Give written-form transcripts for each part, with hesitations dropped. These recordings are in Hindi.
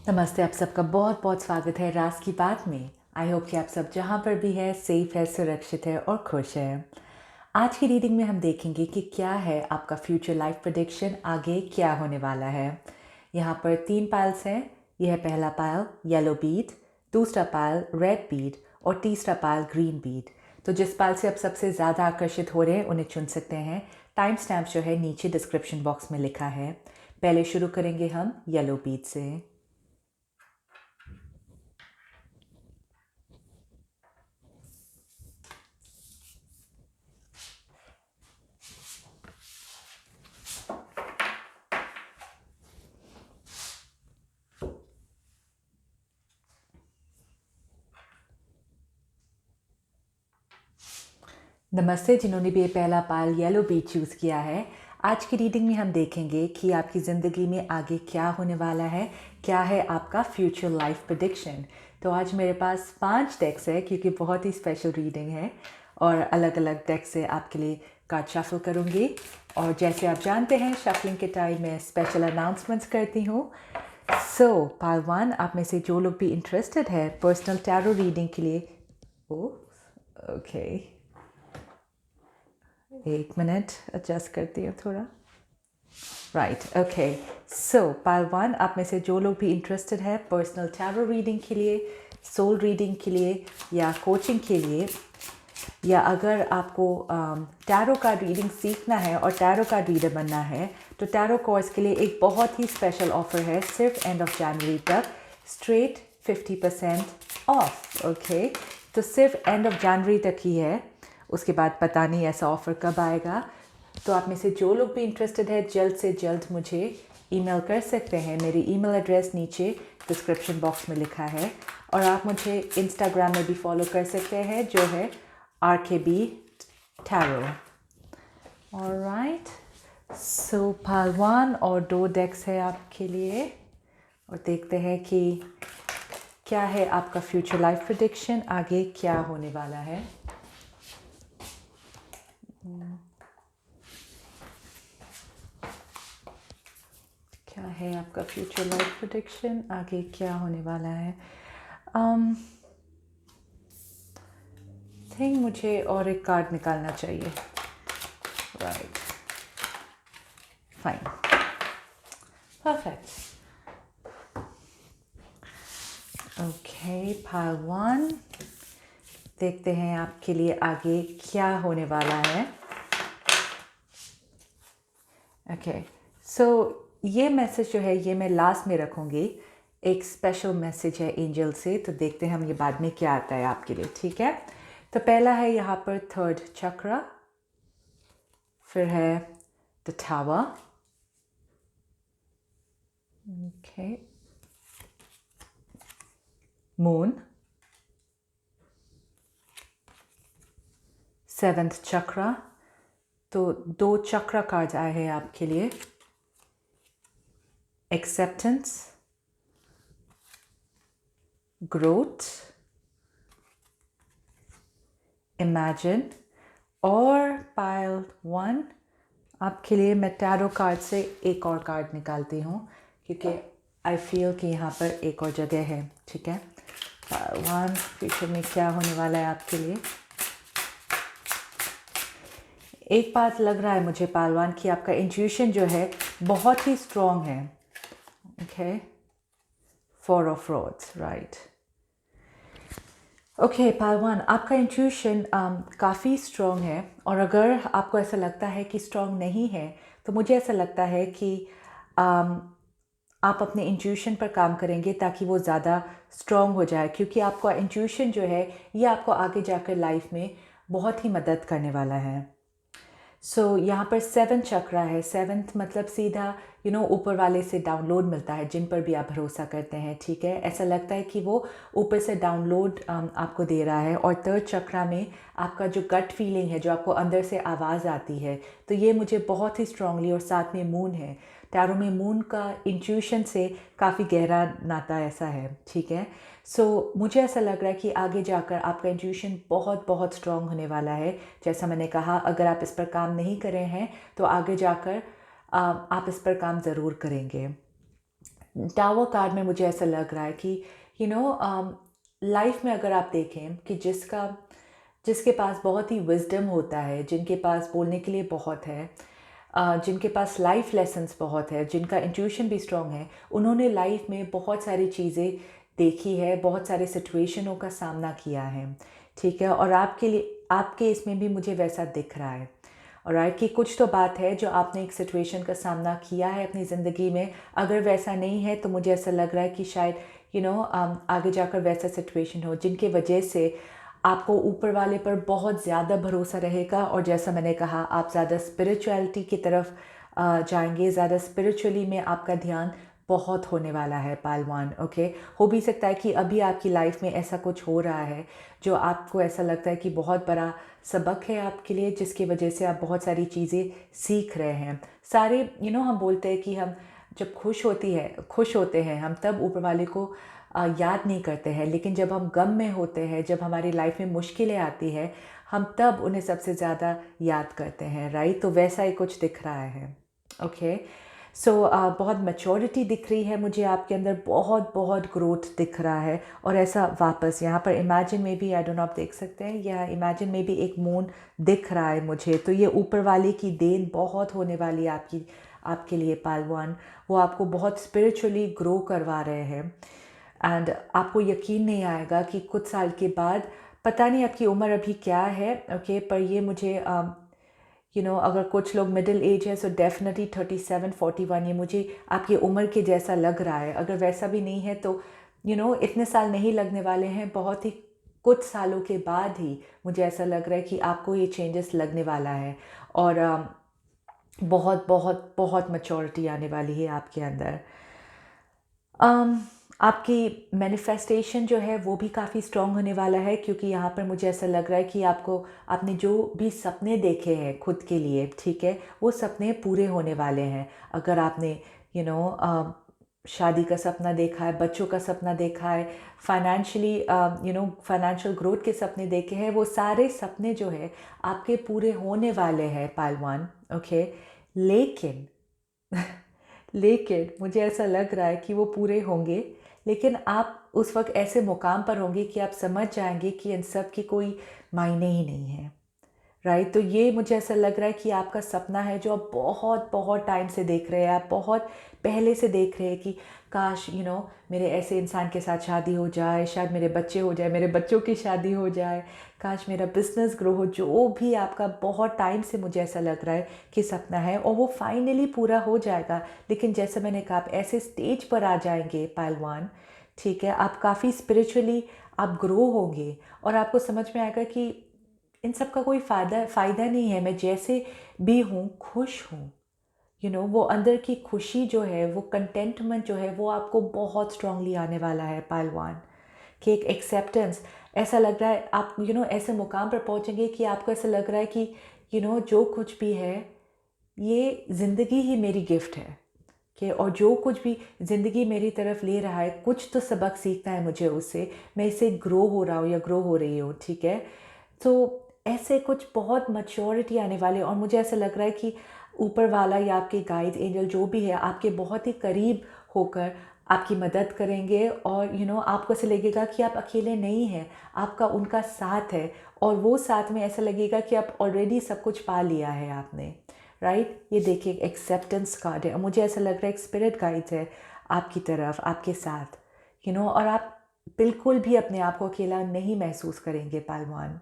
नमस्ते, आप सबका बहुत बहुत स्वागत है राज की बात में। आई होप कि आप सब जहाँ पर भी है सेफ है, सुरक्षित है और खुश है। आज की रीडिंग में हम देखेंगे कि क्या है आपका फ्यूचर लाइफ प्रेडिक्शन, आगे क्या होने वाला है। यहाँ पर 3 पाइल्स हैं। यह है पहला पायल येलो बीड, दूसरा पायल रेड बीड और तीसरा पायल ग्रीन बीड। तो जिस पायल से आप सबसे ज़्यादा आकर्षित हो रहे हैं उन्हें चुन सकते हैं। टाइम स्टैम्प जो है नीचे डिस्क्रिप्शन बॉक्स में लिखा है। पहले शुरू करेंगे हम येलो बीड से। नमस्ते, जिन्होंने भी ये पहला पायल येलो बीड चूज़ किया है। आज की रीडिंग में हम देखेंगे कि आपकी ज़िंदगी में आगे क्या होने वाला है, क्या है आपका फ्यूचर लाइफ प्रेडिक्शन। तो आज मेरे पास 5 डेक्स है क्योंकि बहुत ही स्पेशल रीडिंग है और अलग अलग डेक से आपके लिए कार्ड शफल करूँगी। और जैसे आप जानते हैं शफलिंग के टाइम मैं स्पेशल अनाउंसमेंट्स करती हूँ। सो पायल 1, आप में से जो लोग भी इंटरेस्टेड है पर्सनल टैरो रीडिंग के लिए, ओके, एक मिनट एडजस्ट करती हूँ थोड़ा। Right, okay. सो पायल 1, आप में से जो लोग भी इंटरेस्टेड है पर्सनल टैरो रीडिंग के लिए, सोल रीडिंग के लिए या कोचिंग के लिए, या अगर आपको टैरो कार्ड रीडिंग सीखना है और टैरो कार्ड रीडर बनना है तो टैरो कोर्स के लिए एक बहुत ही स्पेशल ऑफर है। सिर्फ एंड ऑफ जनवरी तक स्ट्रेट 50% ऑफ। ओके, तो सिर्फ एंड ऑफ जनवरी तक ही है, उसके बाद पता नहीं ऐसा ऑफ़र कब आएगा। तो आप में से जो लोग भी इंटरेस्टेड है जल्द से जल्द मुझे ईमेल कर सकते हैं। मेरी ईमेल एड्रेस नीचे डिस्क्रिप्शन बॉक्स में लिखा है और आप मुझे इंस्टाग्राम में भी फॉलो कर सकते हैं जो है RKB Tarot। ऑलराइट, सो पायल 1 और 2 डेक्स है आपके लिए और देखते हैं कि क्या है आपका फ्यूचर लाइफ प्रेडिक्शन, आगे क्या होने वाला है। क्या है आपका फ्यूचर लाइफ प्रेडिक्शन, आगे क्या होने वाला है। थिंक मुझे और एक कार्ड निकालना चाहिए। Right, fine, perfect. Okay, Payal 1, देखते हैं आपके लिए आगे क्या होने वाला है। ओके, सो ये मैसेज जो है ये मैं लास्ट में रखूँगी। एक स्पेशल मैसेज है एंजल से, तो देखते हैं हम ये बाद में क्या आता है आपके लिए। ठीक है, तो पहला है यहाँ पर 3rd चक्रा, फिर है the tower, okay, moon, 7th चक्रा। तो 2 चक्रा कार्ड आए हैं आपके लिए। Acceptance, growth, imagine. और पायल 1 आपके लिए मैं टैरो कार्ड से एक और कार्ड निकालती हूँ क्योंकि आई फील कि यहाँ पर एक और जगह है। ठीक है, पायल 1 फ्यूचर में क्या होने वाला है आपके लिए। एक बात लग रहा है मुझे पायल 1 कि आपका इंट्यूशन जो है बहुत ही स्ट्रॉन्ग है। Okay, 4 of roads, right. Okay, Payal 1, आपका इंट्यूशन काफ़ी स्ट्रॉन्ग है और अगर आपको ऐसा लगता है कि स्ट्रॉन्ग नहीं है तो मुझे ऐसा लगता है कि आप अपने इंट्यूशन पर काम करेंगे ताकि वो ज़्यादा स्ट्रॉन्ग हो जाए, क्योंकि आपका इंट्यूशन जो है ये आपको आगे जाकर लाइफ में बहुत ही मदद करने वाला है। सो यहाँ पर 7 चक्रा है। 7th मतलब सीधा ऊपर वाले से डाउनलोड मिलता है, जिन पर भी आप भरोसा करते हैं। ठीक है, ऐसा लगता है कि वो ऊपर से डाउनलोड आपको दे रहा है। और 3rd चक्रा में आपका जो गट फीलिंग है, जो आपको अंदर से आवाज़ आती है, तो ये मुझे बहुत ही स्ट्रांगली, और साथ में मून है। टैरो में मून का इंट्यूशन से काफ़ी गहरा नाता ऐसा है। ठीक है, सो मुझे ऐसा लग रहा है कि आगे जाकर आपका इंट्यूशन बहुत बहुत स्ट्रॉन्ग होने वाला है। जैसा मैंने कहा, अगर आप इस पर काम नहीं कर रहे हैं तो आगे जाकर आप इस पर काम ज़रूर करेंगे। टावर कार्ड में मुझे ऐसा लग रहा है कि लाइफ में अगर आप देखें कि जिसके पास बहुत ही विजडम होता है, जिनके पास बोलने के लिए बहुत है, जिनके पास लाइफ लेसन्स बहुत है, जिनका इंट्यूशन भी स्ट्रॉन्ग है, उन्होंने लाइफ में बहुत सारी चीज़ें देखी है, बहुत सारे सिचुएशनों का सामना किया है, ठीक है। और आपके इसमें भी मुझे वैसा दिख रहा है, और कि कुछ तो बात है जो आपने एक सिचुएशन का सामना किया है अपनी ज़िंदगी में। अगर वैसा नहीं है तो मुझे ऐसा लग रहा है कि शायद आगे जाकर वैसा सिचुएशन हो जिनके वजह से आपको ऊपर वाले पर बहुत ज़्यादा भरोसा रहेगा, और जैसा मैंने कहा आप ज़्यादा स्पिरिचुअलिटी की तरफ जाएंगे, ज़्यादा स्पिरिचुअली में आपका ध्यान बहुत होने वाला है पालवान। ओके, हो भी सकता है कि अभी आपकी लाइफ में ऐसा कुछ हो रहा है जो आपको ऐसा लगता है कि बहुत बड़ा सबक है आपके लिए, जिसकी वजह से आप बहुत सारी चीज़ें सीख रहे हैं। सारे हम बोलते हैं कि हम जब खुश होते हैं हम तब ऊपर वाले को याद नहीं करते हैं, लेकिन जब हम गम में होते हैं, जब हमारी लाइफ में मुश्किलें आती है, हम तब उन्हें सबसे ज़्यादा याद करते हैं, राइट। तो वैसा ही कुछ दिख रहा है। ओके, सो बहुत मैच्योरिटी दिख रही है मुझे आपके अंदर, बहुत बहुत ग्रोथ दिख रहा है। और ऐसा वापस यहाँ पर इमेजिन में भी, आई डोंट नो आप देख सकते हैं, या इमेजिन में भी एक मून दिख रहा है मुझे। तो ये ऊपर वाले की देन बहुत होने वाली है आपके लिए पालवान। वो आपको बहुत स्पिरिचुअली ग्रो करवा रहे हैं, एंड आपको यकीन नहीं आएगा कि कुछ साल के बाद, पता नहीं आपकी उम्र अभी क्या है, ओके, पर ये मुझे अगर कुछ लोग मिडिल एज है सो डेफिनेटली 37-41, ये मुझे आपकी उम्र के जैसा लग रहा है। अगर वैसा भी नहीं है तो इतने साल नहीं लगने वाले हैं, बहुत ही कुछ सालों के बाद ही मुझे ऐसा लग रहा है कि आपको ये चेंजेस लगने वाला है, और बहुत बहुत बहुत मैच्योरिटी आने वाली है आपके अंदर। आपकी मैनिफेस्टेशन जो है वो भी काफ़ी स्ट्रॉन्ग होने वाला है, क्योंकि यहाँ पर मुझे ऐसा लग रहा है कि आपने जो भी सपने देखे हैं खुद के लिए, ठीक है, वो सपने पूरे होने वाले हैं। अगर आपने शादी का सपना देखा है, बच्चों का सपना देखा है, फाइनेंशियली फाइनेंशियल ग्रोथ के सपने देखे हैं, वो सारे सपने जो है आपके पूरे होने वाले हैं पालवान। ओके, लेकिन लेकिन मुझे ऐसा लग रहा है कि वो पूरे होंगे, लेकिन आप उस वक्त ऐसे मुकाम पर होंगे कि आप समझ जाएंगे कि इन सब की कोई मायने ही नहीं है, राइट। तो ये मुझे ऐसा लग रहा है कि आपका सपना है जो आप बहुत बहुत टाइम से देख रहे हैं, आप बहुत पहले से देख रहे हैं कि काश मेरे ऐसे इंसान के साथ शादी हो जाए, शायद मेरे बच्चे हो जाए, मेरे बच्चों की शादी हो जाए, काश मेरा बिजनेस ग्रो हो, जो भी आपका बहुत टाइम से मुझे ऐसा लग रहा है कि सपना है, और वो फाइनली पूरा हो जाएगा। लेकिन जैसे मैंने कहा, आप ऐसे स्टेज पर आ जाएंगे पहलवान, ठीक है, आप काफ़ी स्पिरिचुअली आप ग्रो होंगे, और आपको समझ में आएगा कि इन सब का कोई फ़ायदा नहीं है, मैं जैसे भी हूँ खुश हूँ। वो अंदर की खुशी जो है, वो कंटेंटमेंट जो है, वो आपको बहुत स्ट्रांगली आने वाला है पहलवान। कि एक एक्सेप्टेंस, ऐसा लग रहा है आप ऐसे मुकाम पर पहुँचेंगे कि आपको ऐसा लग रहा है कि जो कुछ भी है ये ज़िंदगी ही मेरी गिफ्ट है, कि और जो कुछ भी ज़िंदगी मेरी तरफ ले रहा है, कुछ तो सबक सीखना है मुझे उससे, मैं इससे ग्रो हो रहा हूँ या ग्रो हो रही हूँ, ठीक है। तो ऐसे कुछ बहुत मैच्योरिटी आने वाले, और मुझे ऐसा लग रहा है कि ऊपर वाला या आपके गाइड एंजल जो भी है आपके बहुत ही करीब होकर आपकी मदद करेंगे, और आपको ऐसा लगेगा कि आप अकेले नहीं हैं, आपका उनका साथ है, और वो साथ में ऐसा लगेगा कि आप ऑलरेडी सब कुछ पा लिया है आपने, राइट। ये देखिए एक्सेप्टेंस कार्ड है, मुझे ऐसा लग रहा है एक स्पिरिट गाइड है आपकी तरफ, आपके साथ, और आप बिल्कुल भी अपने आप को अकेला नहीं महसूस करेंगे पहलवान।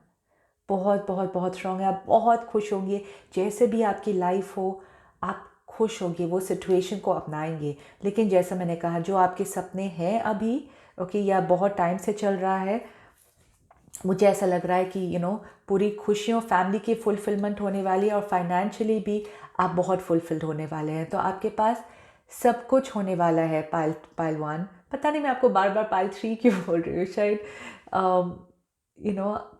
बहुत बहुत बहुत स्ट्रांग है, आप बहुत खुश होंगे, जैसे भी आपकी लाइफ हो आप खुश होंगे, वो सिचुएशन को अपनाएंगे। लेकिन जैसा मैंने कहा, जो आपके सपने हैं अभी, ओके, या बहुत टाइम से चल रहा है, मुझे ऐसा लग रहा है कि पूरी खुशियों, फैमिली की फुलफिलमेंट होने वाली है, और फाइनेंशियली भी आप बहुत फुलफिल्ड होने वाले हैं। तो आपके पास सब कुछ होने वाला है पाइल 1। पता नहीं मैं आपको बार बार पाइल 3 क्यों बोल रही हूँ,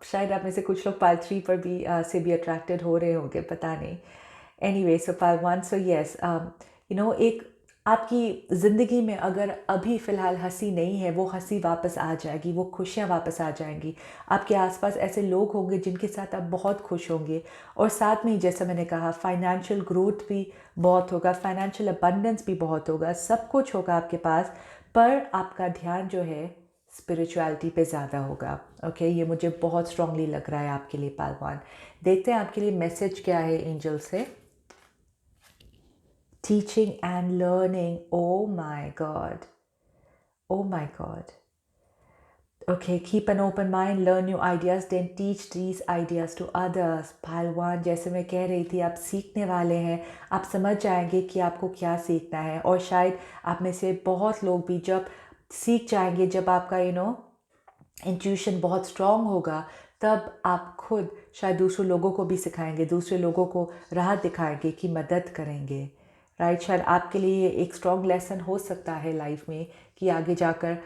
शायद आप में से कुछ लोग पाइल 3 पर भी से भी अट्रैक्टेड हो रहे होंगे, पता नहीं। एनीवे, सो पाइल 1, सो यस, एक आपकी ज़िंदगी में अगर अभी फ़िलहाल हंसी नहीं है, वो हंसी वापस आ जाएगी, वो खुशियाँ वापस आ जाएंगी। आपके आसपास ऐसे लोग होंगे जिनके साथ आप बहुत खुश होंगे, और साथ में ही जैसा मैंने कहा फाइनेंशियल ग्रोथ भी बहुत होगा, फाइनेंशियल अबंडेंस भी बहुत होगा, सब कुछ होगा आपके पास। पर आपका ध्यान जो है स्पिरिचुअलिटी पे ज़्यादा होगा। ओके, ये मुझे बहुत स्ट्रांगली लग रहा है आपके लिए पहलवान। देखते हैं आपके लिए मैसेज क्या है एंजल से। Teaching and learning. Oh my God. Oh my God. Okay, keep an open mind, learn new ideas, then teach these ideas to others. पहलवान, जैसे मैं कह रही थी, आप सीखने वाले हैं, आप समझ जाएंगे कि आपको क्या सीखना है, और शायद आप में से बहुत लोग भी जब सीख जाएंगे, जब आपका इंट्यूशन बहुत स्ट्रांग होगा, तब आप खुद शायद दूसरे लोगों को भी सिखाएंगे, दूसरे लोगों को राह दिखाएंगे कि मदद करेंगे। राइट, शायद आपके लिए ये एक स्ट्रॉन्ग लेसन हो सकता है लाइफ में, कि आगे जाकर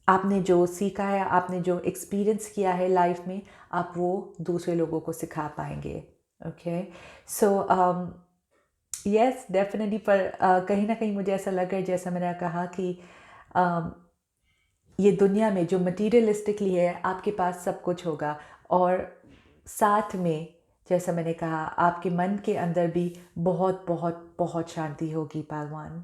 आपने जो सीखा है, आपने जो एक्सपीरियंस किया है लाइफ में, आप वो दूसरे लोगों को सिखा पाएंगे। Okay, so yes definitely. पर कहीं ना कहीं मुझे ऐसा लग रहा है, जैसा मैंने कहा कि ये दुनिया में जो मटीरियलिस्टिकली है, आपके पास सब कुछ होगा, और साथ में जैसा मैंने कहा आपके मन के अंदर भी बहुत बहुत बहुत शांति होगी पहलवान।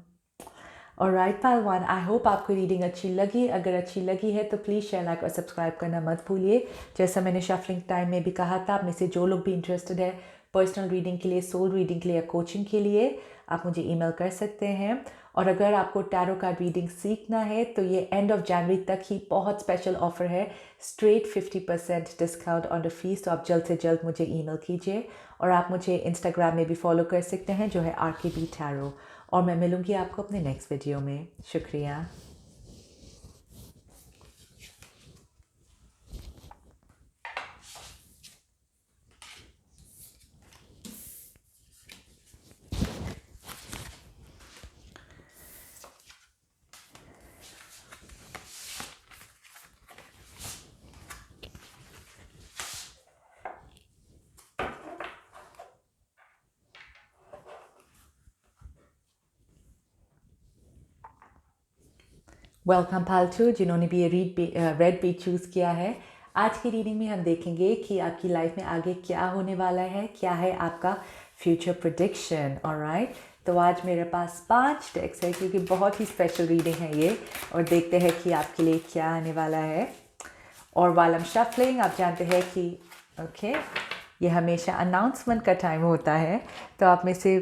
और राइट पहलवान, आई होप आपको रीडिंग अच्छी लगी। अगर अच्छी लगी है तो प्लीज़ शेयर, लाइक और सब्सक्राइब करना मत भूलिए। जैसा मैंने शफलिंग टाइम में भी कहा था, आप में से जो लोग भी इंटरेस्टेड है पर्सनल रीडिंग के लिए, सोल रीडिंग के लिए या कोचिंग के लिए, आप मुझे ईमेल कर सकते हैं। और अगर आपको टैरो कार्ड रीडिंग सीखना है तो ये एंड ऑफ जनवरी तक ही बहुत स्पेशल ऑफर है, straight 50% discount on the fees. तो आप जल्द से जल्द मुझे ईमेल कीजिए, और आप मुझे इंस्टाग्राम में भी फॉलो कर सकते हैं, जो है RKB टैरो। और मैं मिलूँगी आपको अपने नेक्स्ट वीडियो में। शुक्रिया। वेलकम पालतू, जिन्होंने भी ये रेड पेज चूज़ किया है। आज की रीडिंग में हम देखेंगे कि आपकी लाइफ में आगे क्या होने वाला है, क्या है आपका फ्यूचर प्रेडिक्शन। ऑलराइट, तो आज मेरे पास 5 डेक्स है, क्योंकि बहुत ही स्पेशल रीडिंग है ये, और देखते हैं कि आपके लिए क्या आने वाला है। और वाल एम शफलिंग, आप जानते हैं कि ओके, ये हमेशा अनाउंसमेंट का टाइम होता है। तो आप में से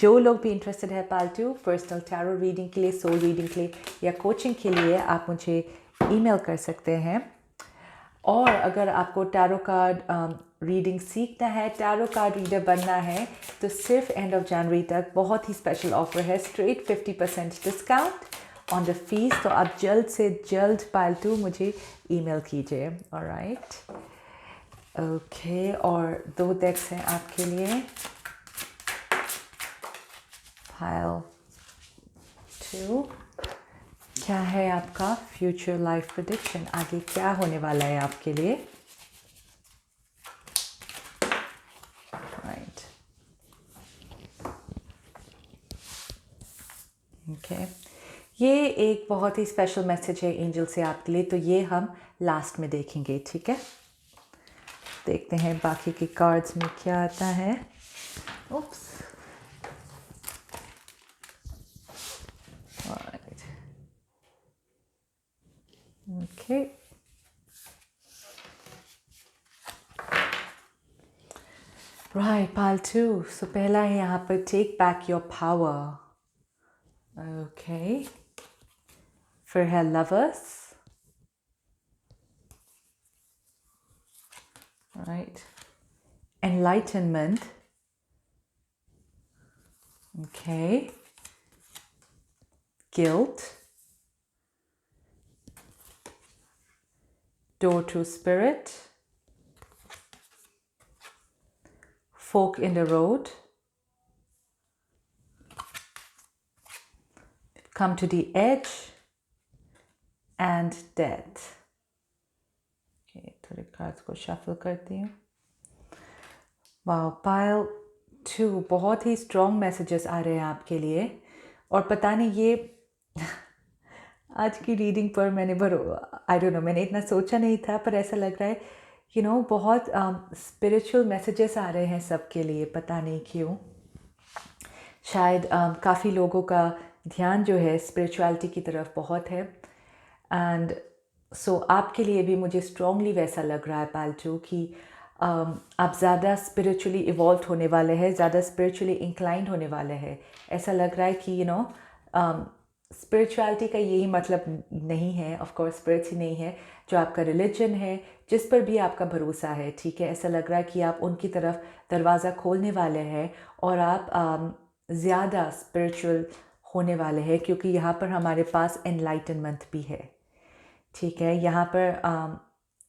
जो लोग भी इंटरेस्टेड है पालतू पर्सनल टैरो रीडिंग के लिए, सोल रीडिंग के लिए या कोचिंग के लिए, आप मुझे ईमेल कर सकते हैं। और अगर आपको टैरो कार्ड रीडिंग सीखना है, टैरो कार्ड रीडर बनना है, तो सिर्फ एंड ऑफ जनवरी तक बहुत ही स्पेशल ऑफर है, straight 50% discount on the fees. तो आप जल्द से जल्द पालतू मुझे ईमेल कीजिए। ऑलराइट, ओके, और 2 डेक्स हैं आपके लिए। पाइल 2, क्या है आपका फ्यूचर लाइफ प्रेडिक्शन, आगे क्या होने वाला है आपके लिए। राइट, ओके, ये एक बहुत ही स्पेशल मैसेज है एंजल से आपके लिए, तो ये हम लास्ट में देखेंगे। ठीक है, देखते हैं बाकी के कार्ड्स में क्या आता है। उप्स, ओके, राइट पालतू। सो पहला है यहाँ पर take back your power. Okay, फिर है lovers, right, enlightenment, okay, guilt, door to spirit, fork in the road, come to the edge, and death. Okay, थोड़े कार्ड्स को शफल करती हूँ। वाओ, पाइल 2, बहुत ही स्ट्रॉन्ग मैसेजेस आ रहे हैं आपके लिए। और पता नहीं ये आज की रीडिंग पर मैंने आई डोंट नो, मैंने इतना सोचा नहीं था, पर ऐसा लग रहा है बहुत स्पिरिचुअल मैसेजेस आ रहे हैं सबके लिए, पता नहीं क्यों। शायद काफ़ी लोगों का ध्यान जो है स्पिरिचुअलिटी की तरफ बहुत है। एंड सो आपके लिए भी मुझे स्ट्रांगली वैसा लग रहा है पालतू कि आप ज़्यादा स्पिरिचुअली इवॉल्व होने वाले हैं, ज़्यादा स्पिरिचुअली इंक्लाइंड होने वाले हैं। ऐसा लग रहा है कि स्पिरिचुअलिटी का यही मतलब नहीं है, ऑफ कोर्स स्पिरिट्स ही नहीं है, जो आपका रिलीजन है, जिस पर भी आपका भरोसा है, ठीक है। ऐसा लग रहा है कि आप उनकी तरफ दरवाज़ा खोलने वाले हैं और आप ज़्यादा स्पिरिचुअल होने वाले हैं, क्योंकि यहाँ पर हमारे पास एनलाइटनमेंट भी है, ठीक है। यहाँ पर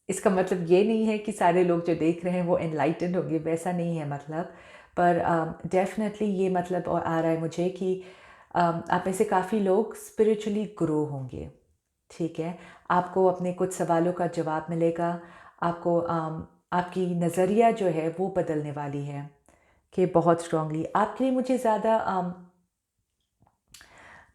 इसका मतलब ये नहीं है कि सारे लोग जो देख रहे हैं वो एनलाइटन होंगे, वैसा नहीं है मतलब, पर डेफिनेटली ये मतलब और आ रहा है मुझे कि आप में से काफ़ी लोग स्पिरिचुअली ग्रो होंगे, ठीक है। आपको अपने कुछ सवालों का जवाब मिलेगा, आपको आपकी नज़रिया जो है वो बदलने वाली है कि बहुत स्ट्रांगली आपके लिए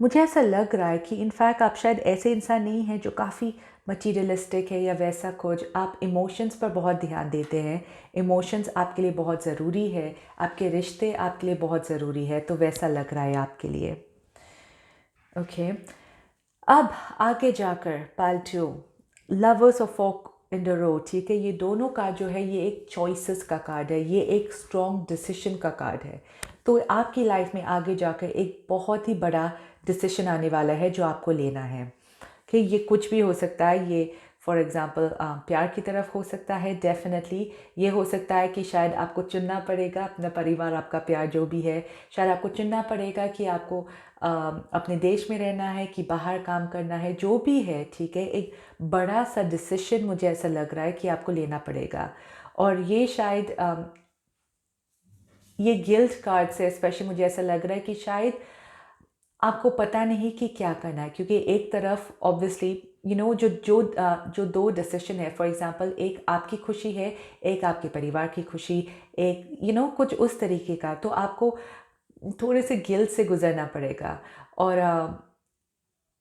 मुझे ऐसा लग रहा है कि इनफैक्ट आप शायद ऐसे इंसान नहीं हैं जो काफ़ी मटीरियलिस्टिक है या वैसा कुछ। आप इमोशंस पर बहुत ध्यान देते हैं, इमोशंस आपके लिए बहुत ज़रूरी है, आपके रिश्ते आपके लिए बहुत ज़रूरी है, तो वैसा लग रहा है आपके लिए। ओके, अब आगे जाकर पालतू lovers of fork in the road, ठीक है। ये दोनों कार्ड जो है ये एक चॉइसेस का कार्ड है, ये एक स्ट्रॉन्ग डिसीजन का कार्ड है। तो आपकी लाइफ में आगे जाकर एक बहुत ही बड़ा डिसीजन आने वाला है जो आपको लेना है कि ये कुछ भी हो सकता है। ये फॉर एग्ज़ाम्पल प्यार की तरफ हो सकता है, डेफिनेटली ये हो सकता है कि शायद आपको चुनना पड़ेगा अपना परिवार, आपका प्यार जो भी है, शायद आपको चुनना पड़ेगा कि आपको अपने देश में रहना है कि बाहर काम करना है, जो भी है, ठीक है। एक बड़ा सा डिसीजन मुझे ऐसा लग रहा है कि आपको लेना पड़ेगा। और ये शायद ये गिल्ट कार्ड से स्पेशली मुझे ऐसा लग रहा है कि शायद आपको पता नहीं कि क्या करना है, क्योंकि एक तरफ ऑब्वियसली जो दो डिसीजन है, फॉर एग्जांपल एक आपकी खुशी है, एक आपके परिवार की खुशी, एक कुछ उस तरीके का, तो आपको थोड़े से गिल्ट से गुजरना पड़ेगा। और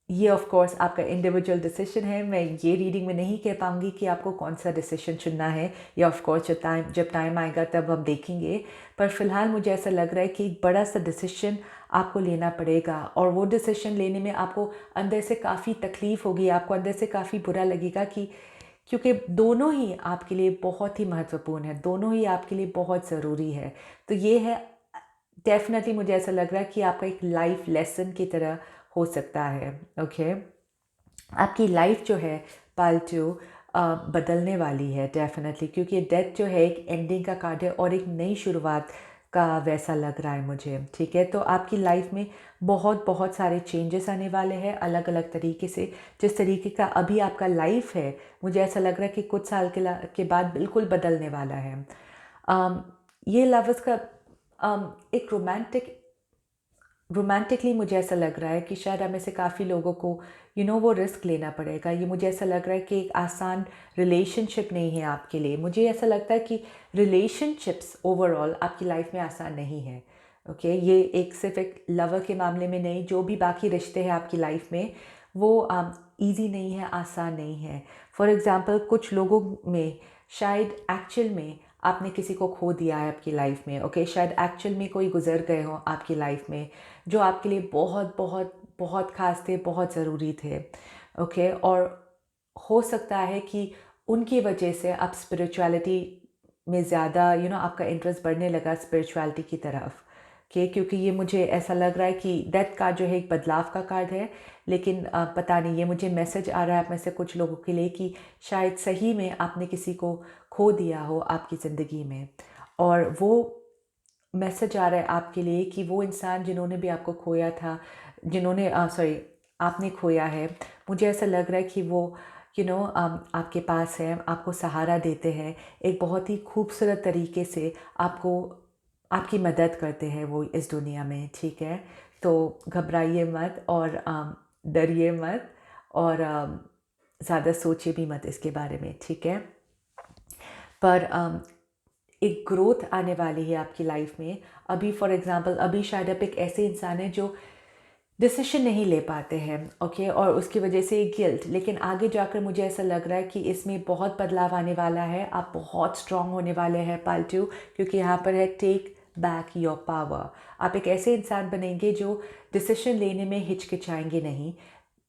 ये ऑफ कोर्स आपका इंडिविजुअल डिसीजन है। मैं ये रीडिंग में नहीं कह पाऊँगी कि आपको कौन सा डिसीजन चुनना है, या ऑफ कोर्स जब टाइम आएगा तब हम देखेंगे। पर फिलहाल मुझे ऐसा लग रहा है कि एक बड़ा सा डिसीजन आपको लेना पड़ेगा, और वो डिसीजन लेने में आपको अंदर से काफ़ी तकलीफ़ होगी, आपको अंदर से काफ़ी बुरा लगेगा कि क्योंकि दोनों ही आपके लिए बहुत ही महत्वपूर्ण है, दोनों ही आपके लिए बहुत ज़रूरी है। तो ये है, डेफिनेटली मुझे ऐसा लग रहा है कि आपका एक लाइफ लेसन की तरह हो सकता है। ओके, आपकी लाइफ जो है पालतू बदलने वाली है डेफिनेटली, क्योंकि डेथ जो है एक एंडिंग का कार्ड है और एक नई शुरुआत का वैसा लग रहा है मुझे, ठीक है। तो आपकी लाइफ में बहुत बहुत सारे चेंजेस आने वाले हैं अलग अलग तरीके से। जिस तरीके का अभी आपका लाइफ है, मुझे ऐसा लग रहा है कि कुछ साल के बाद बिल्कुल बदलने वाला है। ये लवर्स का एक रोमांटिकली मुझे ऐसा लग रहा है कि शायद हमें से काफ़ी लोगों को वो रिस्क लेना पड़ेगा। ये मुझे ऐसा लग रहा है कि एक आसान रिलेशनशिप नहीं है आपके लिए। मुझे ऐसा लगता है कि रिलेशनशिप्स ओवरऑल आपकी लाइफ में आसान नहीं है। ओके, ये एक सिर्फ एक लवर के मामले में नहीं, जो भी बाकी रिश्ते हैं आपकी लाइफ में वो ईजी नहीं है, आसान नहीं है। फॉर एग्ज़ाम्पल कुछ लोगों में शायद एक्चुअल में आपने किसी को खो दिया है आपकी लाइफ में। ओके, शायद एक्चुअल में कोई गुजर गए हों आपकी लाइफ में जो आपके लिए बहुत बहुत बहुत ख़ास थे, बहुत ज़रूरी थे। ओके, और हो सकता है कि उनकी वजह से आप स्पिरिचुअलिटी में ज़्यादा आपका इंटरेस्ट बढ़ने लगा स्पिरिचुअलिटी की तरफ के, क्योंकि ये मुझे ऐसा लग रहा है कि डेथ कार्ड जो है एक बदलाव का कार्ड है। लेकिन पता नहीं, ये मुझे मैसेज आ रहा है आप में से कुछ लोगों के लिए कि शायद सही में आपने किसी को खो दिया हो आपकी ज़िंदगी में, और वो मैसेज आ रहा है आपके लिए कि वो इंसान जिन्होंने भी आपको खोया था, जिन्होंने सॉरी आपने खोया है, मुझे ऐसा लग रहा है कि वो आपके पास है, आपको सहारा देते हैं, एक बहुत ही खूबसूरत तरीके से आपको आपकी मदद करते हैं वो इस दुनिया में, ठीक है। तो घबराइए मत और डरिए मत, और ज़्यादा सोचिए भी मत इसके बारे में, ठीक है। पर एक ग्रोथ आने वाली है आपकी लाइफ में। अभी फॉर एग्ज़ाम्पल अभी शायद आप एक ऐसे इंसान हैं जो डिसीजन नहीं ले पाते हैं, ओके, और उसकी वजह से गिल्ट। लेकिन आगे जाकर मुझे ऐसा लग रहा है कि इसमें बहुत बदलाव आने वाला है, आप बहुत स्ट्रांग होने वाले हैं पालतू, क्योंकि यहाँ पर है टेक बैक योर पावर। आप एक ऐसे इंसान बनेंगे जो डिसीजन लेने में हिचकिचाएंगे नहीं,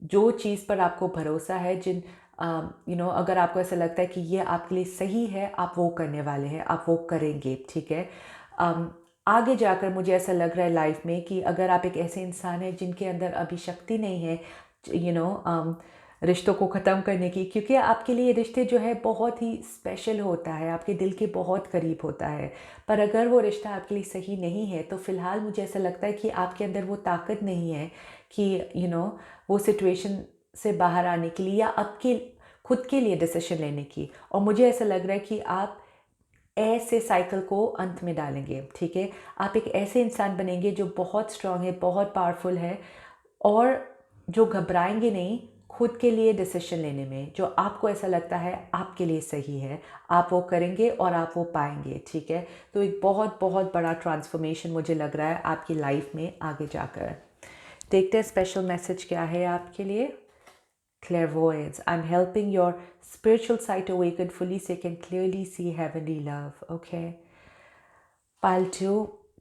जो चीज़ पर आपको भरोसा है, जिन अगर आपको ऐसा लगता है कि ये आपके लिए सही है, आप वो करने वाले हैं, आप वो करेंगे, ठीक है। आगे जाकर मुझे ऐसा लग रहा है लाइफ में कि अगर आप एक ऐसे इंसान हैं जिनके अंदर अभी शक्ति नहीं है रिश्तों को ख़त्म करने की, क्योंकि आपके लिए रिश्ते जो है बहुत ही स्पेशल होता है, आपके दिल के बहुत करीब होता है। पर अगर वो रिश्ता आपके लिए सही नहीं है तो फ़िलहाल मुझे ऐसा लगता है कि आपके अंदर वो ताकत नहीं है कि वो सिचुएशन से बाहर आने के लिए या आपके खुद के लिए डिसीजन लेने की। और मुझे ऐसा लग रहा है कि आप ऐसे साइकिल को अंत में डालेंगे, ठीक है। आप एक ऐसे इंसान बनेंगे जो बहुत स्ट्रांग है, बहुत पावरफुल है, और जो घबराएंगे नहीं खुद के लिए डिसीजन लेने में। जो आपको ऐसा लगता है आपके लिए सही है, आप वो करेंगे और आप वो पाएंगे, ठीक है। तो एक बहुत बहुत बड़ा ट्रांसफॉर्मेशन मुझे लग रहा है आपकी लाइफ में आगे जाकर। देखते हैं स्पेशल मैसेज क्या है आपके लिए। Clairvoyance. I'm helping your spiritual sight awaken fully so you can clearly see heavenly love. Okay. पालतू,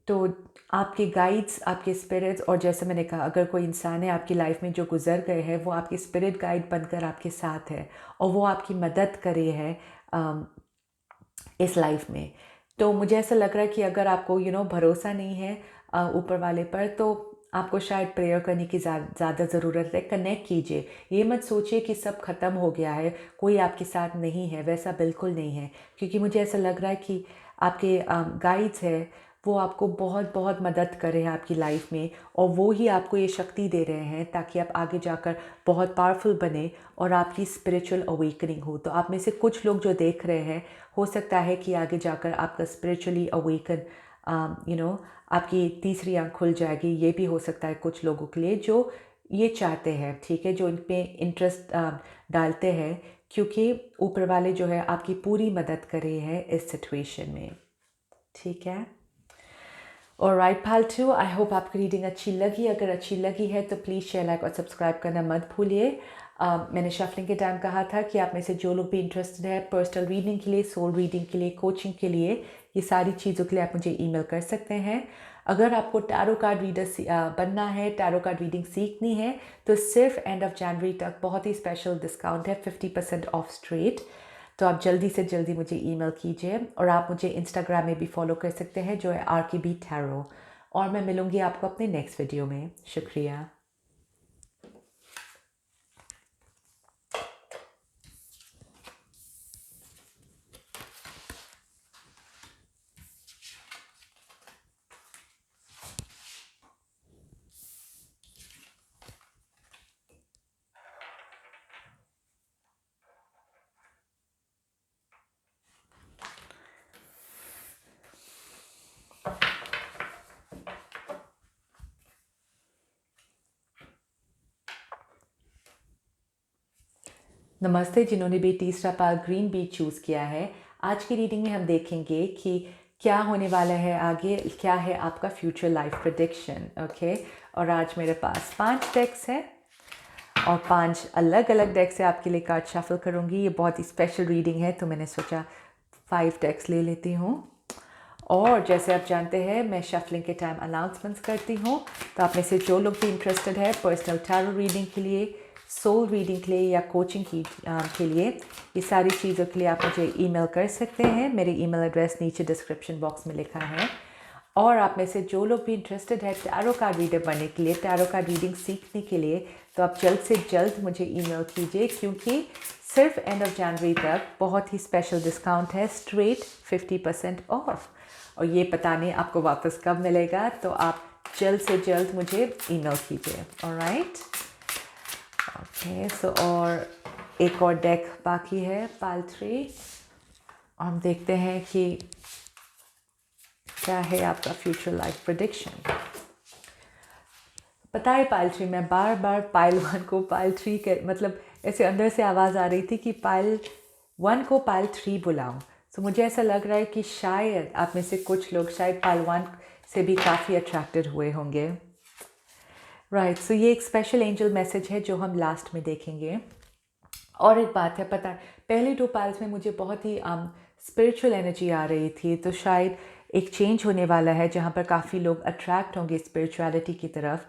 तो आपके गाइड्स, आपके स्पिरिट्स, और जैसे मैंने कहा अगर कोई इंसान है आपकी लाइफ में जो गुजर गए हैं, वो आपके स्पिरिट गाइड बनकर आपके साथ है और वो आपकी मदद करे है इस लाइफ में। तो मुझे ऐसा लग रहा है कि अगर आपको भरोसा नहीं है ऊपर वाले पर, तो आपको शायद प्रेयर करने की ज़्यादा ज़रूरत है। कनेक्ट कीजिए, ये मत सोचिए कि सब ख़त्म हो गया है, कोई आपके साथ नहीं है, वैसा बिल्कुल नहीं है। क्योंकि मुझे ऐसा लग रहा है कि आपके गाइड्स है, वो आपको बहुत बहुत मदद कर रहे हैं आपकी लाइफ में, और वो ही आपको ये शक्ति दे रहे हैं ताकि आप आगे जाकर बहुत पावरफुल बने और आपकी स्पिरिचुअल अवेकनिंग हो। तो आप में से कुछ लोग जो देख रहे हैं, हो सकता है कि आगे जाकर आपका स्पिरिचुअली अवेकन आपकी तीसरी आंख खुल जाएगी। ये भी हो सकता है कुछ लोगों के लिए जो ये चाहते हैं, ठीक है, जो इन पे इंटरेस्ट डालते हैं, क्योंकि ऊपर वाले जो है आपकी पूरी मदद कर रहे हैं इस सिचुएशन में, ठीक है। ऑलराइट पालतू, आई होप आपकी रीडिंग अच्छी लगी। अगर अच्छी लगी है तो प्लीज़ शेयर, लाइक और सब्सक्राइब करना मत भूलिए। मैंने शफलिंग के टाइम कहा था कि आप में से जो लोग भी इंटरेस्टेड है पर्सनल रीडिंग के लिए, सोल रीडिंग के लिए, कोचिंग के लिए, ये सारी चीज़ों के लिए आप मुझे ईमेल कर सकते हैं। अगर आपको टैरो कार्ड रीडर बनना है, टैरो कार्ड रीडिंग सीखनी है, तो सिर्फ एंड ऑफ जनवरी तक बहुत ही स्पेशल डिस्काउंट है, 50% ऑफ स्ट्रेट। तो आप जल्दी से जल्दी मुझे ईमेल कीजिए, और आप मुझे इंस्टाग्राम में भी फॉलो कर सकते हैं जो है RKB टैरो। और मैं मिलूँगी आपको अपने नेक्स्ट वीडियो में। शुक्रिया। नमस्ते जिन्होंने भी तीसरा पाल ग्रीन बीच चूज़ किया है। आज की रीडिंग में हम देखेंगे कि क्या होने वाला है आगे, क्या है आपका फ्यूचर लाइफ प्रेडिक्शन, ओके। और आज मेरे पास 5 डेक्स हैं और 5 अलग अलग डेक्स से आपके लिए कार्ड शफल करूँगी। ये बहुत ही स्पेशल रीडिंग है, तो मैंने सोचा 5 डेक्स ले लेती हूँ। और जैसे आप जानते हैं मैं शफलिंग के टाइम अनाउंसमेंट्स करती हूँ, तो आप में से जो लोग भी इंटरेस्टेड है पर्सनल टैरो रीडिंग के लिए, सोल रीडिंग के लिए या कोचिंग के लिए, ये सारी चीज़ों के लिए आप मुझे ईमेल कर सकते हैं। मेरी ईमेल एड्रेस नीचे डिस्क्रिप्शन बॉक्स में लिखा है। और आप में से जो लोग भी इंटरेस्टेड है टैरो कार्ड रीडर बनने के लिए, टैरो कार्ड रीडिंग सीखने के लिए, तो आप जल्द से जल्द मुझे ईमेल कीजिए, क्योंकि सिर्फ एंड ऑफ जनवरी तक बहुत ही स्पेशल डिस्काउंट है, स्ट्रेट 50% ऑफ। और ये पता नहीं आपको वापस कब मिलेगा, तो आप जल्द से जल्द मुझे ईमेल कीजिए। Alright, okay. सो और एक और डेक बाकी है, पाल 3। और हम देखते हैं कि क्या है आपका फ्यूचर लाइफ प्रेडिक्शन। पता है पाइल 3, मैं बार बार पाइल 1 को पाइल 3 के मतलब ऐसे अंदर से आवाज़ आ रही थी कि पाइल 1 को पाइल 3 बुलाऊं। तो मुझे ऐसा लग रहा है कि शायद आप में से कुछ लोग शायद पाइल 1 से भी काफ़ी अट्रैक्टेड हुए होंगे। राइट, सो ये एक स्पेशल एंजल मैसेज है जो हम लास्ट में देखेंगे। और एक बात है, पता है, पहले 2 पाल्स में मुझे बहुत ही स्पिरिचुअल एनर्जी आ रही थी, तो शायद एक चेंज होने वाला है जहाँ पर काफ़ी लोग अट्रैक्ट होंगे स्पिरिचुअलिटी की तरफ।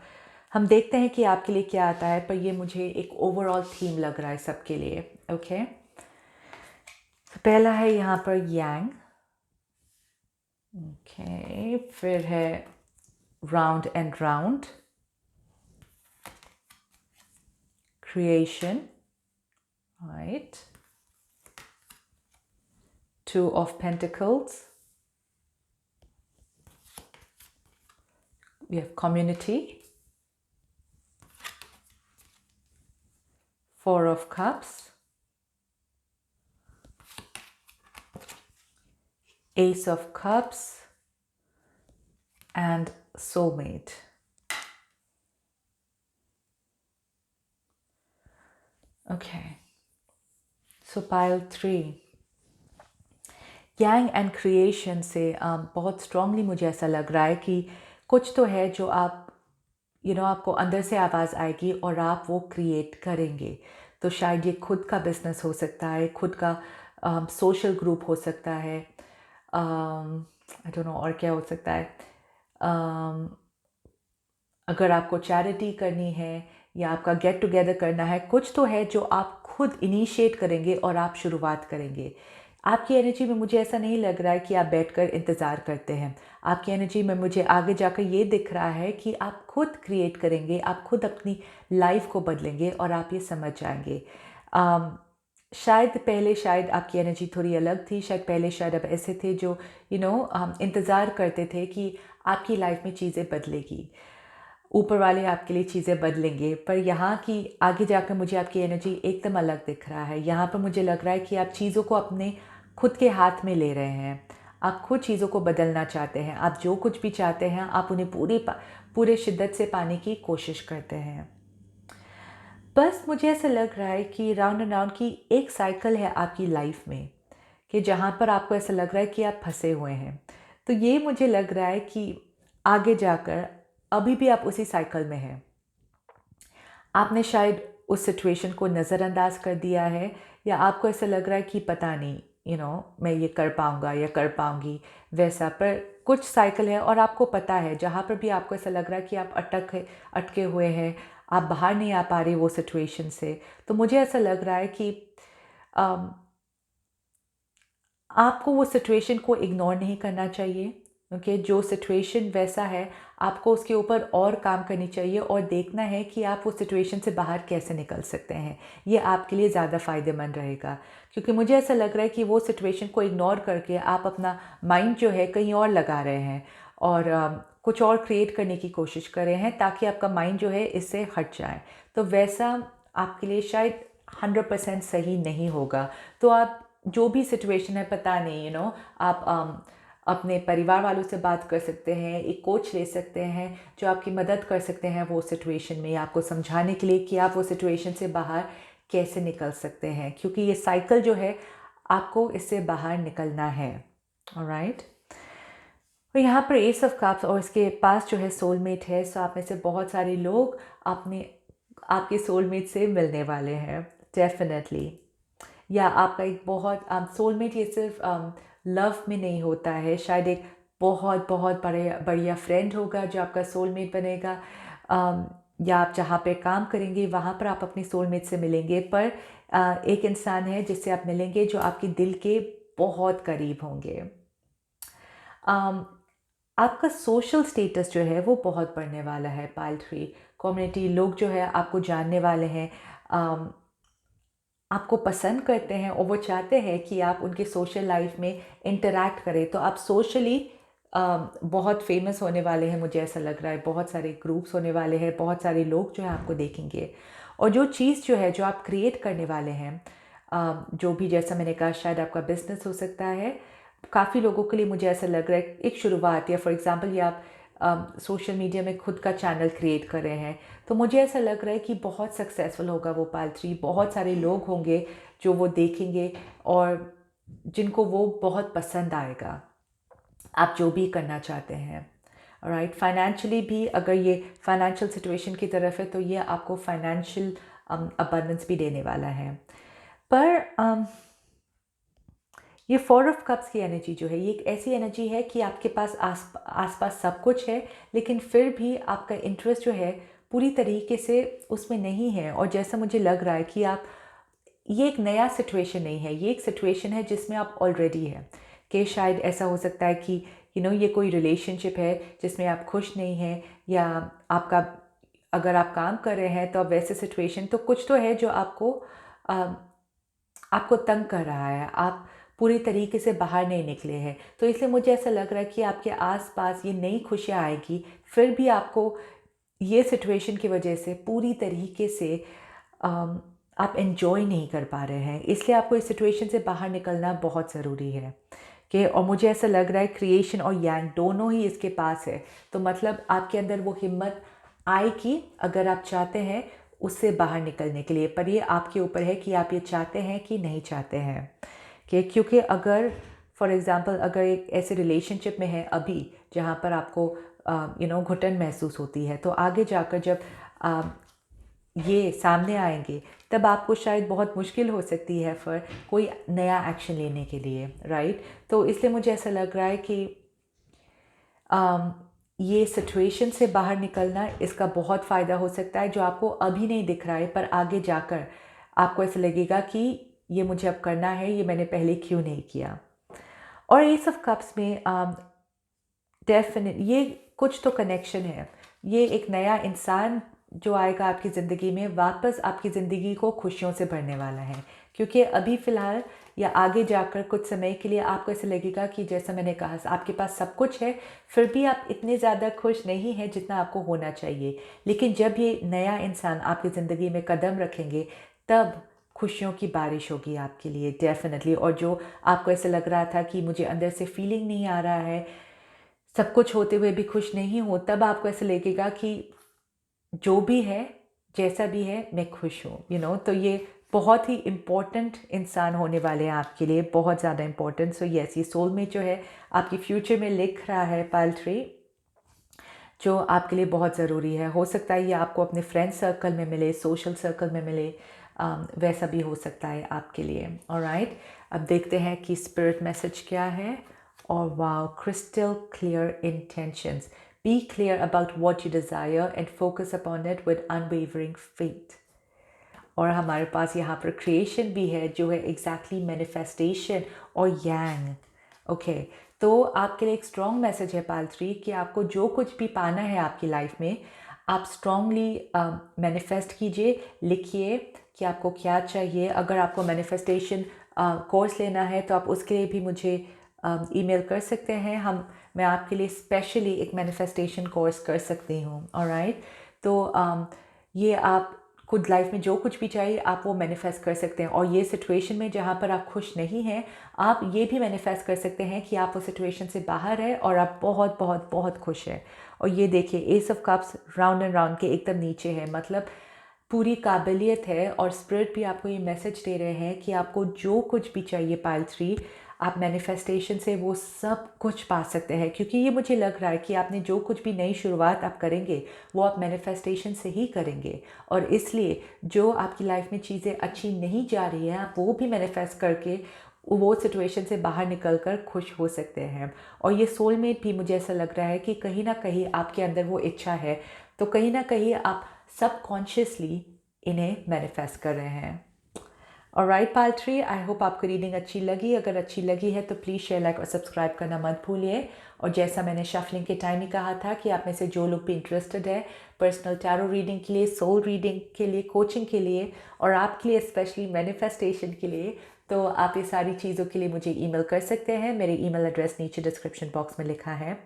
हम देखते हैं कि आपके लिए क्या आता है, पर ये मुझे एक ओवरऑल थीम लग रहा है सबके लिए। ओके, पहला है यहाँ पर यांग। ओके, फिर है round and round, creation, right, 2 of Pentacles, we have community, 4 of Cups, Ace of Cups, and Soulmate. Okay, so pile 3, Yang and creation से बहुत स्ट्रांगली मुझे ऐसा लग रहा है कि कुछ तो है जो आप आपको अंदर से आवाज़ आएगी और आप वो क्रिएट करेंगे। तो शायद ये खुद का बिजनेस हो सकता है, खुद का सोशल ग्रुप हो सकता है, आई डोंट नो और क्या हो सकता है। अगर आपको चैरिटी करनी है या आपका गेट टुगेदर करना है, कुछ तो है जो आप खुद इनिशिएट करेंगे और आप शुरुआत करेंगे। आपकी एनर्जी में मुझे ऐसा नहीं लग रहा है कि आप बैठकर इंतज़ार करते हैं। आपकी एनर्जी में मुझे आगे जाकर ये दिख रहा है कि आप खुद क्रिएट करेंगे, आप खुद अपनी लाइफ को बदलेंगे और आप ये समझ जाएंगे। शायद पहले आपकी एनर्जी थोड़ी अलग थी, शायद पहले आप ऐसे थे जो इंतज़ार करते थे कि आपकी लाइफ में चीज़ें बदलेगी, ऊपर वाले आपके लिए चीज़ें बदलेंगे। पर यहाँ की आगे जाकर मुझे आपकी एनर्जी एकदम अलग दिख रहा है। यहाँ पर मुझे लग रहा है कि आप चीज़ों को अपने खुद के हाथ में ले रहे हैं, आप खुद चीज़ों को बदलना चाहते हैं। आप जो कुछ भी चाहते हैं आप उन्हें पूरे शिद्दत से पाने की कोशिश करते हैं। बस मुझे ऐसा लग रहा है कि राउंड एंड राउंड की एक साइकिल है आपकी लाइफ में, कि जहाँ पर आपको ऐसा लग रहा है कि आप फंसे हुए हैं। तो ये मुझे लग रहा है कि आगे जाकर अभी भी आप उसी साइकिल में हैं। आपने शायद उस सिचुएशन को नज़रअंदाज कर दिया है, या आपको ऐसा लग रहा है कि पता नहीं मैं ये कर पाऊँगा या कर पाऊँगी वैसा। पर कुछ साइकिल है और आपको पता है, जहाँ पर भी आपको ऐसा लग रहा है कि आप अटके हुए हैं, आप बाहर नहीं आ पा रहे वो सिचुएशन से। तो मुझे ऐसा लग रहा है कि आपको वो सिचुएशन को इग्नोर नहीं करना चाहिए। ओके, जो सिचुएशन वैसा है आपको उसके ऊपर और काम करनी चाहिए और देखना है कि आप उस सिचुएशन से बाहर कैसे निकल सकते हैं। ये आपके लिए ज़्यादा फ़ायदेमंद रहेगा, क्योंकि मुझे ऐसा लग रहा है कि वो सिचुएशन को इग्नोर करके आप अपना माइंड जो है कहीं और लगा रहे हैं और कुछ और क्रिएट करने की कोशिश कर रहे हैं ताकि आपका माइंड जो है इससे हट जाए। तो वैसा आपके लिए शायद 100% सही नहीं होगा। तो आप जो भी सिचुएशन है, पता नहीं आप अपने परिवार वालों से बात कर सकते हैं, एक कोच ले सकते हैं जो आपकी मदद कर सकते हैं वो सिचुएशन में, आपको समझाने के लिए कि आप वो सिचुएशन से बाहर कैसे निकल सकते हैं, क्योंकि ये साइकिल जो है आपको इससे बाहर निकलना है। ऑलराइट, और यहाँ पर एस ऑफ कप्स और इसके पास जो है सोलमेट है। सो आप में से बहुत सारे लोग आपके सोलमेट से मिलने वाले हैं डेफिनेटली, या आपका एक बहुत सोलमेट ये सिर्फ लव में नहीं होता है, शायद एक बहुत बहुत बढ़िया फ्रेंड होगा जो आपका सोलमेट बनेगा, या आप जहाँ पे काम करेंगे वहाँ पर आप अपने सोलमेट से मिलेंगे। पर एक इंसान है जिससे आप मिलेंगे जो आपके दिल के बहुत करीब होंगे। आपका सोशल स्टेटस जो है वो बहुत बढ़ने वाला है। पाइल 3 कम्युनिटी लोग जो है आपको जानने वाले हैं, आपको पसंद करते हैं और वो चाहते हैं कि आप उनके सोशल लाइफ में इंटरैक्ट करें। तो आप सोशली बहुत फेमस होने वाले हैं, मुझे ऐसा लग रहा है। बहुत सारे ग्रुप्स होने वाले हैं, बहुत सारे लोग जो है आपको देखेंगे, और जो चीज़ जो है जो आप क्रिएट करने वाले हैं, जो भी जैसा मैंने कहा शायद आपका बिजनेस हो सकता है। काफ़ी लोगों के लिए मुझे ऐसा लग रहा है एक शुरुआत, या फॉर एग्ज़ाम्पल ये आप सोशल मीडिया में खुद का चैनल क्रिएट कर रहे हैं, तो मुझे ऐसा लग रहा है कि बहुत सक्सेसफुल होगा वो पाइल 3। बहुत सारे लोग होंगे जो वो देखेंगे और जिनको वो बहुत पसंद आएगा, आप जो भी करना चाहते हैं। राइट। फाइनेंशियली भी अगर ये फाइनेंशियल सिचुएशन की तरफ है तो ये आपको फाइनेंशियल अबंडेंस भी देने वाला है। पर ये 4 ऑफ कप्स की एनर्जी जो है ये एक ऐसी एनर्जी है कि आपके पास आसपास सब कुछ है, लेकिन फिर भी आपका इंटरेस्ट जो है पूरी तरीके से उसमें नहीं है। और जैसा मुझे लग रहा है कि आप, ये एक नया सिचुएशन नहीं है, ये एक सिचुएशन है जिसमें आप ऑलरेडी हैं। कि शायद ऐसा हो सकता है कि ये कोई रिलेशनशिप है जिसमें आप खुश नहीं हैं, या आपका, अगर आप काम कर रहे हैं तो अब वैसे सिचुएशन तो कुछ तो है जो आपको तंग कर रहा है, आप पूरी तरीके से बाहर नहीं निकले हैं। तो इसलिए मुझे ऐसा लग रहा है कि आपके आसपास ये नई खुशियाँ आएगी, फिर भी आपको ये सिचुएशन की वजह से पूरी तरीके से आप एंजॉय नहीं कर पा रहे हैं। इसलिए आपको इस सिचुएशन से बाहर निकलना बहुत ज़रूरी है। कि और मुझे ऐसा लग रहा है क्रिएशन और यांग दोनों ही इसके पास है, तो मतलब आपके अंदर वो हिम्मत आएगी अगर आप चाहते हैं उससे बाहर निकलने के लिए। पर ये आपके ऊपर है कि आप ये चाहते हैं कि नहीं चाहते हैं। कि क्योंकि अगर फॉर एग्ज़ाम्पल अगर एक ऐसे रिलेशनशिप में है अभी जहाँ पर आपको घुटन महसूस होती है, तो आगे जाकर जब ये सामने आएंगे तब आपको शायद बहुत मुश्किल हो सकती है फिर कोई नया एक्शन लेने के लिए, राइट। तो इसलिए मुझे ऐसा लग रहा है कि ये सिचुएशन से बाहर निकलना, इसका बहुत फ़ायदा हो सकता है जो आपको अभी नहीं दिख रहा है, पर आगे जाकर आपको ऐसा लगेगा कि ये मुझे अब करना है, ये मैंने पहले क्यों नहीं किया। और एस ऑफ कप्स में डेफिनेट ये कुछ तो कनेक्शन है, ये एक नया इंसान जो आएगा आपकी ज़िंदगी में, वापस आपकी ज़िंदगी को खुशियों से भरने वाला है। क्योंकि अभी फ़िलहाल या आगे जाकर कुछ समय के लिए आपको ऐसे लगेगा कि जैसा मैंने कहा आपके पास सब कुछ है, फिर भी आप इतने ज़्यादा खुश नहीं हैं जितना आपको होना चाहिए। लेकिन जब ये नया इंसान आपकी ज़िंदगी में कदम रखेंगे तब खुशियों की बारिश होगी आपके लिए डेफिनेटली। और जो आपको ऐसे लग रहा था कि मुझे अंदर से फीलिंग नहीं आ रहा है, सब कुछ होते हुए भी खुश नहीं हो, तब आपको ऐसे लगेगा कि जो भी है, जैसा भी है, मैं खुश हूँ। तो ये बहुत ही इम्पोर्टेंट इंसान होने वाले हैं आपके लिए, बहुत ज़्यादा इम्पोर्टेंट। सो यस, ये सोलमेट जो है आपकी फ्यूचर में लिख रहा है पाइल 3, जो आपके लिए बहुत ज़रूरी है। हो सकता है ये आपको अपने फ्रेंड सर्कल में मिले, सोशल सर्कल में मिले, वैसा भी हो सकता है आपके लिए। ऑलराइट, अब देखते हैं कि स्पिरिट मैसेज क्या है। और wow, crystal clear intentions, be clear about what you desire and focus upon it with unwavering faith। और हमारे पास यहाँ पर क्रिएशन भी है जो है एग्जैक्टली मैनिफेस्टेशन और यांग। ओके, तो आपके लिए एक स्ट्रॉन्ग मैसेज है पाइल 3 कि आपको जो कुछ भी पाना है आपकी लाइफ में, आप स्ट्रॉन्गली मैनिफेस्ट कीजिए, लिखिए कि आपको क्या चाहिए। अगर आपको मैनिफेस्टेशन कोर्स लेना है तो आप उसके लिए भी मुझे ईमेल कर सकते हैं। मैं आपके लिए स्पेशली एक मैनिफेस्टेशन कोर्स कर सकती हूँ। ऑलराइट, तो ये आप खुद लाइफ में जो कुछ भी चाहिए आप वो मैनिफेस्ट कर सकते हैं। और ये सिचुएशन में जहाँ पर आप खुश नहीं हैं, आप ये भी मैनिफेस्ट कर सकते हैं कि आप उस सिचुएशन से बाहर हैं और आप बहुत बहुत बहुत खुश हैं। और ये देखिए, S of cups round and round के एकदम नीचे है, मतलब पूरी काबिलियत है। और स्पिरिट भी आपको ये मैसेज दे रहे हैं कि आपको जो कुछ भी चाहिए पाइल 3, आप मैनिफेस्टेशन से वो सब कुछ पा सकते हैं। क्योंकि ये मुझे लग रहा है कि आपने जो कुछ भी नई शुरुआत आप करेंगे वो आप मैनिफेस्टेशन से ही करेंगे। और इसलिए जो आपकी लाइफ में चीज़ें अच्छी नहीं जा रही हैं, आप वो भी मैनिफेस्ट करके वो सिचुएशन से बाहर निकलकर खुश हो सकते हैं। और ये सोलमेट भी मुझे ऐसा लग रहा है कि कहीं ना कहीं आपके अंदर वो इच्छा है, तो कहीं ना कहीं आप सबकॉन्शियसली इन्हें मैनिफेस्ट कर रहे हैं। ऑलराइट पाइल 3, आई होप आपको रीडिंग अच्छी लगी। अगर अच्छी लगी है तो प्लीज़ शेयर, लाइक और सब्सक्राइब करना मत भूलिए। और जैसा मैंने शफलिंग के टाइम ही कहा था कि आप में से जो लोग भी इंटरेस्टेड है पर्सनल टैरो रीडिंग के लिए, सोल रीडिंग के लिए, कोचिंग के लिए और आपके लिए स्पेशली मैनिफेस्टेशन के लिए, तो आप ये सारी चीज़ों के लिए मुझे ईमेल कर सकते हैं। मेरे ईमेल एड्रेस नीचे डिस्क्रिप्शन बॉक्स में लिखा है।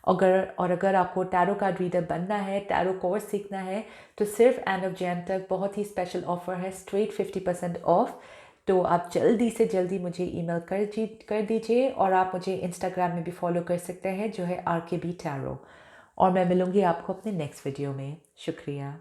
अगर आपको टैरो कार्ड रीडर बनना है, टैरो कोर्स सीखना है, तो सिर्फ एंड ऑफ जैन तक बहुत ही स्पेशल ऑफर है, स्ट्रेट 50% ऑफ। तो आप जल्दी से जल्दी मुझे ईमेल कर दीजिए। और आप मुझे इंस्टाग्राम में भी फॉलो कर सकते हैं जो है RKB टैरो। और मैं मिलूँगी आपको अपने नेक्स्ट वीडियो में। शुक्रिया।